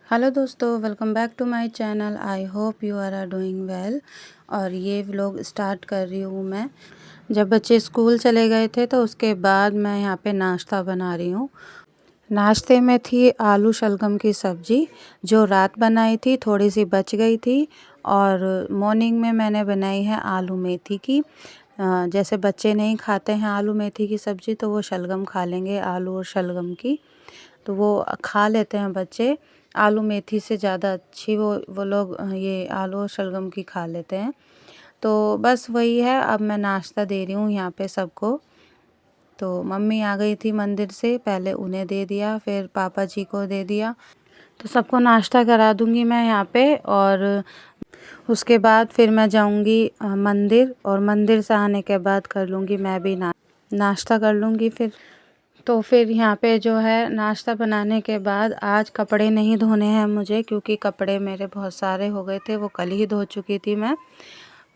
Hello दोस्तों, welcome back to my channel. I hope you are doing well. और ये vlog start कर रही हूँ मैं। जब बच्चे स्कूल चले गए थे तो उसके बाद मैं यहाँ पे नाश्ता बना रही हूँ। नाश्ते में थी आलू शलगम की सब्ज़ी जो रात बनाई थी, थोड़ी सी बच गई थी। और मॉर्निंग में मैंने बनाई है आलू मेथी की। जैसे बच्चे नहीं खाते हैं आलू मेथी की सब्ज़ी तो वो शलगम खा लेंगे, आलू और शलगम की। तो वो खा लेते हैं बच्चे। आलू मेथी से ज़्यादा अच्छी वो लोग ये आलू और शलगम की खा लेते हैं। तो बस वही है, अब मैं नाश्ता दे रही हूँ यहाँ पे सबको। तो मम्मी आ गई थी मंदिर से, पहले उन्हें दे दिया, फिर पापा जी को दे दिया। तो सबको नाश्ता करा दूँगी मैं यहाँ पे। और उसके बाद फिर मैं जाऊँगी मंदिर, और मंदिर से आने के बाद कर लूँगी मैं भी नाश्ता कर लूँगी फिर। तो फिर यहाँ पे जो है नाश्ता बनाने के बाद आज कपड़े नहीं धोने हैं मुझे, क्योंकि कपड़े मेरे बहुत सारे हो गए थे, वो कल ही धो चुकी थी मैं।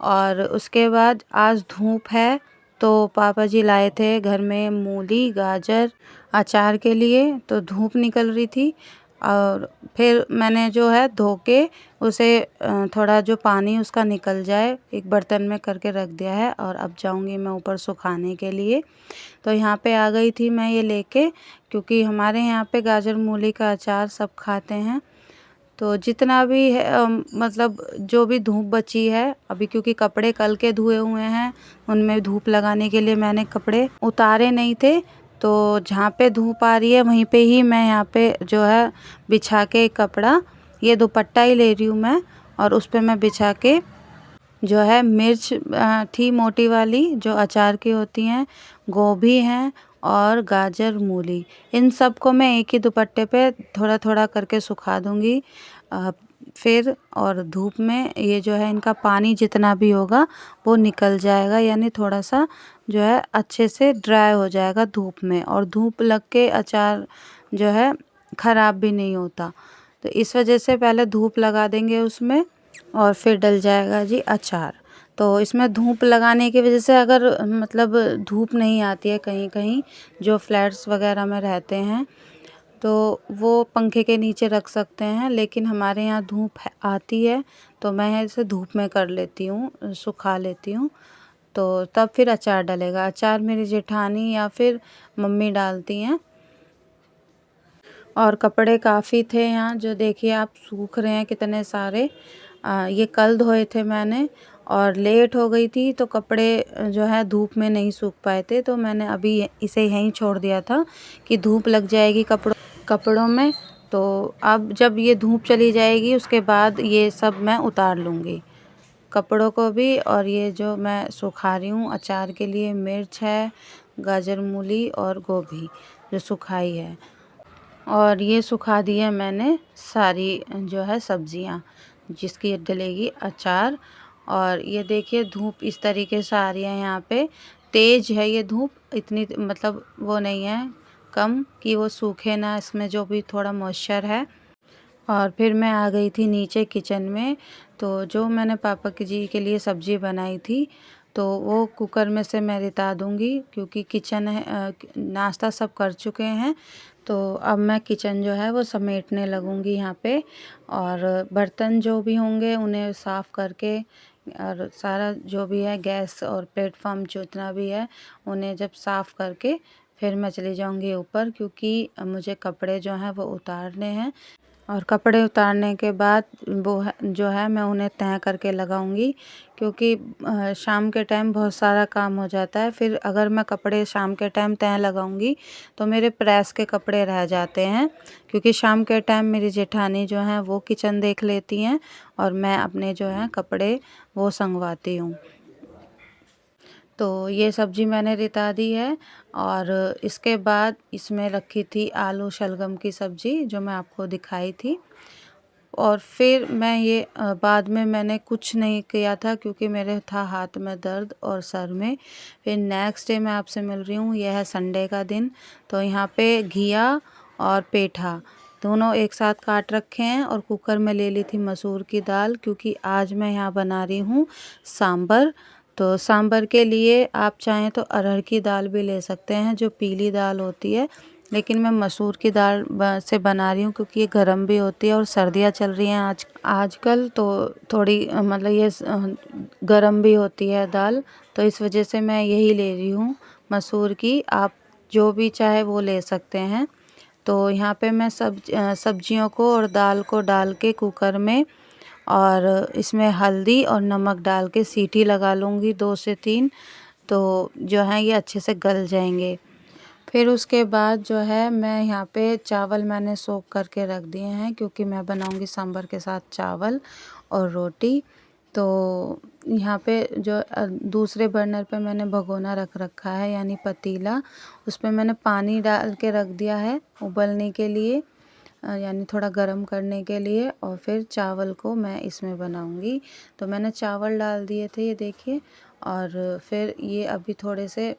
और उसके बाद आज धूप है तो पापा जी लाए थे घर में मूली गाजर अचार के लिए, तो धूप निकल रही थी। और फिर मैंने जो है धो के उसे थोड़ा जो पानी उसका निकल जाए एक बर्तन में करके रख दिया है। और अब जाऊंगी मैं ऊपर सुखाने के लिए। तो यहाँ पे आ गई थी मैं ये लेके, क्योंकि हमारे यहाँ पे गाजर मूली का अचार सब खाते हैं। तो जितना भी है मतलब जो भी धूप बची है अभी, क्योंकि कपड़े कल के धुए हुए हैं, उनमें धूप लगाने के लिए मैंने कपड़े उतारे नहीं थे। तो जहाँ पे धूप आ रही है वहीं पे ही मैं यहाँ पे जो है बिछा के कपड़ा, ये दुपट्टा ही ले रही हूँ मैं, और उस पर मैं बिछा के जो है मिर्च थी मोटी वाली जो अचार की होती हैं, गोभी हैं और गाजर मूली, इन सब को मैं एक ही दुपट्टे पे थोड़ा थोड़ा करके सुखा दूंगी फिर। और धूप में ये जो है इनका पानी जितना भी होगा वो निकल जाएगा, यानी थोड़ा सा जो है अच्छे से ड्राई हो जाएगा धूप में। और धूप लग के अचार जो है ख़राब भी नहीं होता, तो इस वजह से पहले धूप लगा देंगे उसमें और फिर डल जाएगा जी अचार। तो इसमें धूप लगाने की वजह से अगर मतलब धूप नहीं आती है कहीं कहीं, जो फ्लैट्स वगैरह में रहते हैं तो वो पंखे के नीचे रख सकते हैं, लेकिन हमारे यहाँ धूप आती है तो मैं इसे धूप में कर लेती हूँ, सुखा लेती हूँ। तो तब फिर अचार डलेगा। अचार मेरी जेठानी या फिर मम्मी डालती हैं। और कपड़े काफ़ी थे यहाँ, जो देखिए आप सूख रहे हैं कितने सारे। ये कल धोए थे मैंने और लेट हो गई थी तो कपड़े जो है धूप में नहीं सूख पाए थे, तो मैंने अभी इसे यहीं छोड़ दिया था कि धूप लग जाएगी कपड़ों में। तो अब जब ये धूप चली जाएगी उसके बाद ये सब मैं उतार लूँगी कपड़ों को भी। और ये जो मैं सुखा रही हूँ अचार के लिए, मिर्च है, गाजर मूली और गोभी जो सुखाई है। और ये सुखा दी है मैंने सारी जो है सब्जियां जिसकी डलेगी अचार। और ये देखिए धूप इस तरीके से आ रही है, यहाँ पे तेज़ है ये धूप, इतनी मतलब वो नहीं है कम कि वो सूखे ना, इसमें जो भी थोड़ा मॉइस्चर है। और फिर मैं आ गई थी नीचे किचन में। तो जो मैंने पापा की जी के लिए सब्ज़ी बनाई थी तो वो कुकर में से मैं रिता दूँगी, क्योंकि किचन है नाश्ता सब कर चुके हैं। तो अब मैं किचन जो है वो समेटने लगूँगी यहाँ पे। और बर्तन जो भी होंगे उन्हें साफ़ करके, और सारा जो भी है गैस और प्लेटफॉर्म जितना भी है उन्हें जब साफ़ करके फिर मैं चली जाऊँगी ऊपर, क्योंकि मुझे कपड़े जो हैं वो उतारने हैं। और कपड़े उतारने के बाद वो है जो है मैं उन्हें तह करके लगाऊंगी, क्योंकि शाम के टाइम बहुत सारा काम हो जाता है। फिर अगर मैं कपड़े शाम के टाइम तह लगाऊंगी तो मेरे प्रेस के कपड़े रह जाते हैं, क्योंकि शाम के टाइम मेरी जेठानी जो है वो किचन देख लेती हैं और मैं अपने जो हैं कपड़े वो संगवाती हूँ। तो ये सब्ज़ी मैंने रिता दी है। और इसके बाद इसमें रखी थी आलू शलगम की सब्ज़ी जो मैं आपको दिखाई थी। और फिर मैं ये बाद में मैंने कुछ नहीं किया था, क्योंकि मेरे था हाथ में दर्द और सर में। फिर नेक्स्ट डे मैं आपसे मिल रही हूँ, यह है संडे का दिन। तो यहाँ पे घिया और पेठा दोनों एक साथ काट रखे हैं, और कुकर में ले ली थी मसूर की दाल, क्योंकि आज मैं यहाँ बना रही हूँ सांबर। तो सांबर के लिए आप चाहें तो अरहर की दाल भी ले सकते हैं, जो पीली दाल होती है, लेकिन मैं मसूर की दाल से बना रही हूँ क्योंकि ये गर्म भी होती है और सर्दियाँ चल रही हैं आजकल, तो थोड़ी मतलब ये गर्म भी होती है दाल, तो इस वजह से मैं यही ले रही हूँ मसूर की। आप जो भी चाहे वो ले सकते हैं। तो यहाँ पे मैं सब्जियों को और दाल को डाल के कुकर में, और इसमें हल्दी और नमक डाल के सीटी लगा लूँगी 2 से 3, तो जो है ये अच्छे से गल जाएंगे। फिर उसके बाद जो है मैं यहाँ पे चावल मैंने सोख करके रख दिए हैं, क्योंकि मैं बनाऊँगी सांभर के साथ चावल और रोटी। तो यहाँ पे जो दूसरे बर्नर पे मैंने भगोना रख रखा है, यानी पतीला, उस पर मैंने पानी डाल के रख दिया है उबलने के लिए, यानी थोड़ा गर्म करने के लिए, और फिर चावल को मैं इसमें बनाऊंगी। तो मैंने चावल डाल दिए थे, ये देखिए, और फिर ये अभी थोड़े से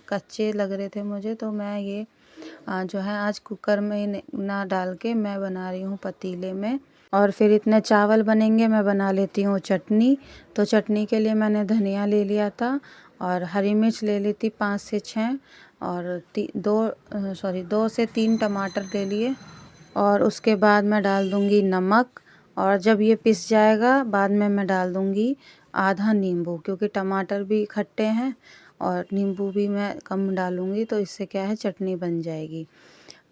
कच्चे लग रहे थे मुझे, तो मैं ये जो है आज कुकर में ना डाल के मैं बना रही हूँ पतीले में। और फिर इतने चावल बनेंगे, मैं बना लेती हूँ चटनी। तो चटनी के लिए मैंने धनिया ले लिया था और हरी मिर्च ले ली थी 5 से 6, और 2 से 3 टमाटर ले लिए, और उसके बाद मैं डाल दूँगी नमक। और जब ये पिस जाएगा बाद में मैं डाल दूँगी आधा नींबू, क्योंकि टमाटर भी खट्टे हैं और नींबू भी मैं कम डालूँगी, तो इससे क्या है चटनी बन जाएगी।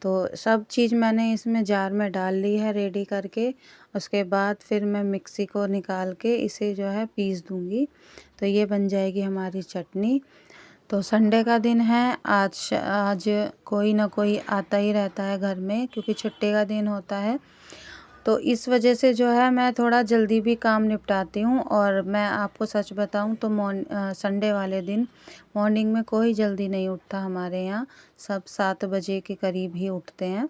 तो सब चीज़ मैंने इसमें जार में डाल ली है रेडी करके। उसके बाद फिर मैं मिक्सी को निकाल के इसे जो है पीस दूँगी, तो ये बन जाएगी हमारी चटनी। तो संडे का दिन है, आज कोई ना कोई आता ही रहता है घर में, क्योंकि छुट्टी का दिन होता है। तो इस वजह से जो है मैं थोड़ा जल्दी भी काम निपटाती हूँ। और मैं आपको सच बताऊँ तो संडे वाले दिन मॉर्निंग में कोई जल्दी नहीं उठता हमारे यहाँ, सब 7 बजे के करीब ही उठते हैं।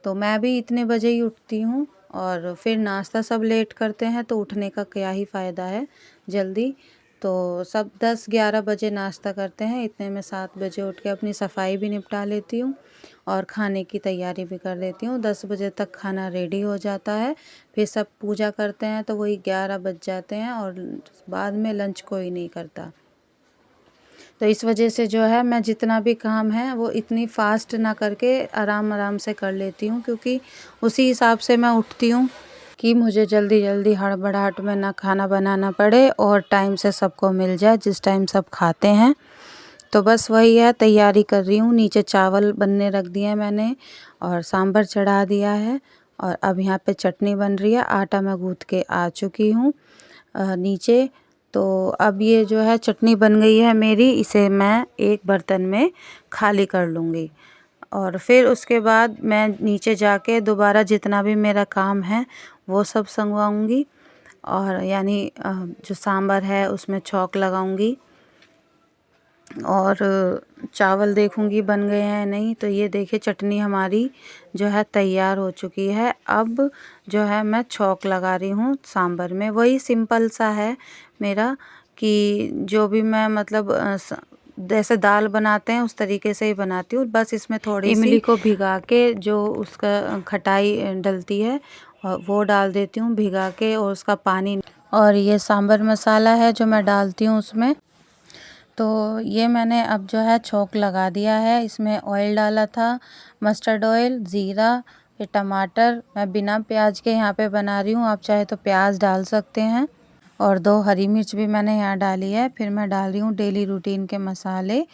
तो मैं भी इतने बजे ही उठती हूँ, और फिर नाश्ता सब लेट करते हैं, तो उठने का क्या ही फ़ायदा है जल्दी। तो सब 10-11 बजे नाश्ता करते हैं, इतने में 7 बजे उठ के अपनी सफाई भी निपटा लेती हूँ और खाने की तैयारी भी कर लेती हूँ। 10 बजे तक खाना रेडी हो जाता है, फिर सब पूजा करते हैं तो वही 11 बज जाते हैं, और बाद में लंच कोई नहीं करता। तो इस वजह से जो है मैं जितना भी काम है वो इतनी फ़ास्ट ना करके आराम आराम से कर लेती हूँ, क्योंकि उसी हिसाब से मैं उठती हूँ कि मुझे जल्दी जल्दी हड़बड़ाहट में ना खाना बनाना पड़े और टाइम से सबको मिल जाए जिस टाइम सब खाते हैं। तो बस वही है, तैयारी कर रही हूँ। नीचे चावल बनने रख दिए हैं मैंने, और सांभर चढ़ा दिया है, और अब यहाँ पे चटनी बन रही है। आटा मैं गूँथ के आ चुकी हूँ नीचे। तो अब ये जो है चटनी बन गई है मेरी, इसे मैं एक बर्तन में खाली कर लूँगी, और फिर उसके बाद मैं नीचे जाके दोबारा जितना भी मेरा काम है वो सब संगवाऊँगी, और यानी जो सांभर है उसमें छौंक लगाऊँगी, और चावल देखूँगी बन गए हैं नहीं। तो ये देखिए चटनी हमारी जो है तैयार हो चुकी है। अब जो है मैं छौंक लगा रही हूँ सांभर में, वही सिंपल सा है मेरा, कि जो भी मैं मतलब जैसे दाल बनाते हैं उस तरीके से ही बनाती हूँ। बस इसमें थोड़ी इमली को भिगा के जो उसका खटाई डलती है और वो डाल देती हूँ भिगा के, और उसका पानी, और ये सांभर मसाला है जो मैं डालती हूँ उसमें। तो ये मैंने अब जो है छौंक लगा दिया है। इसमें ऑयल डाला था, मस्टर्ड ऑयल, ज़ीरा, फिर टमाटर। मैं बिना प्याज के यहाँ पे बना रही हूँ, आप चाहे तो प्याज डाल सकते हैं, और 2 हरी मिर्च भी मैंने यहाँ डाली है। फिर मैं डाल रही हूँ डेली रूटीन के मसाले।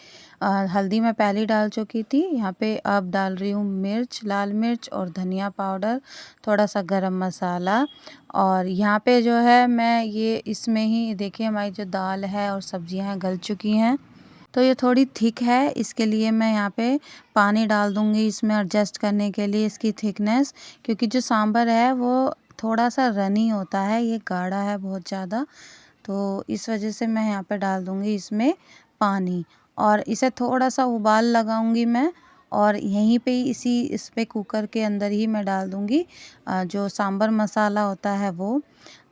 हल्दी मैं पहले ही डाल चुकी थी, यहाँ पे अब डाल रही हूँ मिर्च, लाल मिर्च और धनिया पाउडर, थोड़ा सा गरम मसाला। और यहाँ पे जो है मैं ये इसमें ही देखिए हमारी जो दाल है और सब्जियाँ हैं गल चुकी हैं। तो ये थोड़ी थिक है, इसके लिए मैं यहाँ पे पानी डाल दूँगी इसमें एडजस्ट करने के लिए इसकी थिकनेस, क्योंकि जो सांभर है वो थोड़ा सा रनी होता है, ये गाढ़ा है बहुत ज़्यादा। तो इस वजह से मैं यहाँ पे डाल दूँगी इसमें पानी, और इसे थोड़ा सा उबाल लगाऊँगी मैं, और यहीं पे ही इस पे कुकर के अंदर ही मैं डाल दूँगी जो सांभर मसाला होता है वो।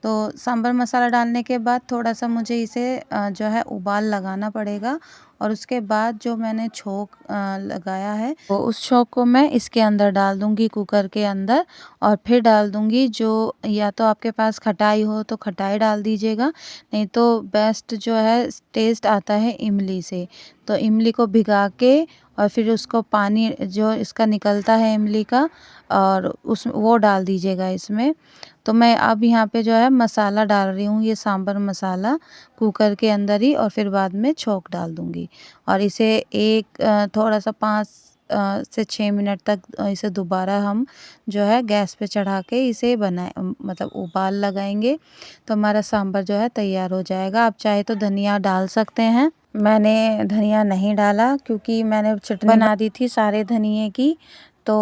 तो सांभर मसाला डालने के बाद थोड़ा सा मुझे इसे जो है उबाल लगाना पड़ेगा, और उसके बाद जो मैंने छौंक लगाया है तो उस छौंक को मैं इसके अंदर डाल दूँगी कुकर के अंदर, और फिर डाल दूँगी जो, या तो आपके पास खटाई हो तो खटाई डाल दीजिएगा, नहीं तो बेस्ट जो है टेस्ट आता है इमली से। तो इमली को भिगा के और फिर उसको पानी जो इसका निकलता है इमली का और उस वो डाल दीजिएगा इसमें। तो मैं अब यहाँ पे जो है मसाला डाल रही हूँ, ये सांभर मसाला कुकर के अंदर ही, और फिर बाद में छोंक डाल दूँगी। और इसे थोड़ा सा 5 से 6 मिनट तक इसे दोबारा हम जो है गैस पे चढ़ा के इसे मतलब उबाल लगाएंगे, तो हमारा सांभर जो है तैयार हो जाएगा। आप चाहे तो धनिया डाल सकते हैं, मैंने धनिया नहीं डाला क्योंकि मैंने चटनी बना दी थी सारे धनिये की। तो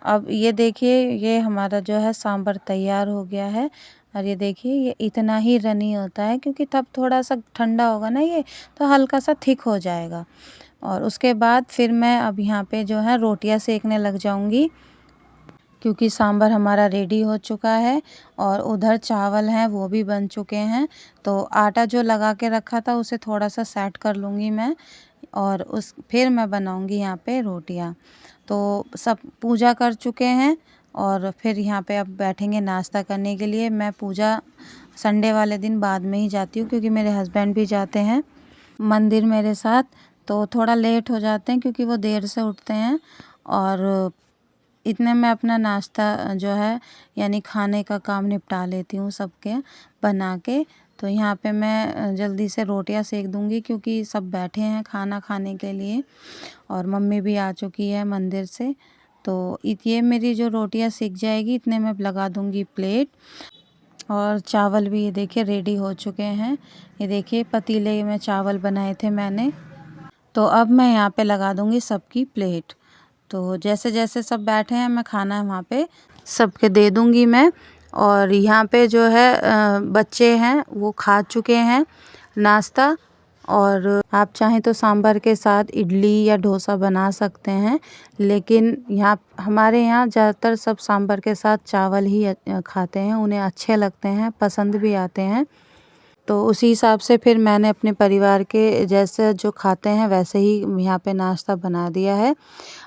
अब ये देखिए, ये हमारा जो है सांभर तैयार हो गया है। और ये देखिए, ये इतना ही रनी होता है क्योंकि तब थोड़ा सा ठंडा होगा ना ये, तो हल्का सा थिक हो जाएगा। और उसके बाद फिर मैं अब यहाँ पे जो है रोटियां सेकने लग जाऊंगी, क्योंकि सांभर हमारा रेडी हो चुका है और उधर चावल हैं वो भी बन चुके हैं। तो आटा जो लगा के रखा था उसे थोड़ा सा सेट कर लूँगी मैं, और फिर मैं बनाऊँगी यहाँ पे रोटियाँ। तो सब पूजा कर चुके हैं और फिर यहाँ पे अब बैठेंगे नाश्ता करने के लिए। मैं पूजा संडे वाले दिन बाद में ही जाती हूँ क्योंकि मेरे हस्बैंड भी जाते हैं मंदिर मेरे साथ, तो थोड़ा लेट हो जाते हैं क्योंकि वो देर से उठते हैं। और इतने में अपना नाश्ता जो है यानी खाने का काम निपटा लेती हूँ सबके बना के। तो यहाँ पे मैं जल्दी से रोटियां सेक दूँगी क्योंकि सब बैठे हैं खाना खाने के लिए और मम्मी भी आ चुकी है मंदिर से। तो ये मेरी जो रोटियां सेक जाएगी इतने में लगा दूँगी प्लेट। और चावल भी ये देखिए रेडी हो चुके हैं। ये देखिए पतीले में चावल बनाए थे मैंने। तो अब मैं यहाँ पे लगा दूँगी सबकी प्लेट। तो जैसे जैसे सब बैठे हैं मैं खाना वहाँ पे सबके दे दूँगी मैं। और यहाँ पे जो है बच्चे हैं वो खा चुके हैं नाश्ता। और आप चाहें तो सांभर के साथ इडली या डोसा बना सकते हैं, लेकिन हमारे यहाँ ज़्यादातर सब सांभर के साथ चावल ही खाते हैं, उन्हें अच्छे लगते हैं, पसंद भी आते हैं। तो उसी हिसाब से फिर मैंने अपने परिवार के जैसे जो खाते हैं वैसे ही यहाँ पे नाश्ता बना दिया है।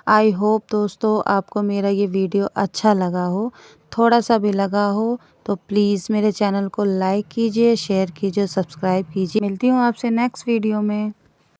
आई होप दोस्तों आपको मेरा ये वीडियो अच्छा लगा हो, थोड़ा सा भी लगा हो तो प्लीज़ मेरे चैनल को लाइक कीजिए, शेयर कीजिए, सब्सक्राइब कीजिए। मिलती हूँ आपसे नेक्स्ट वीडियो में।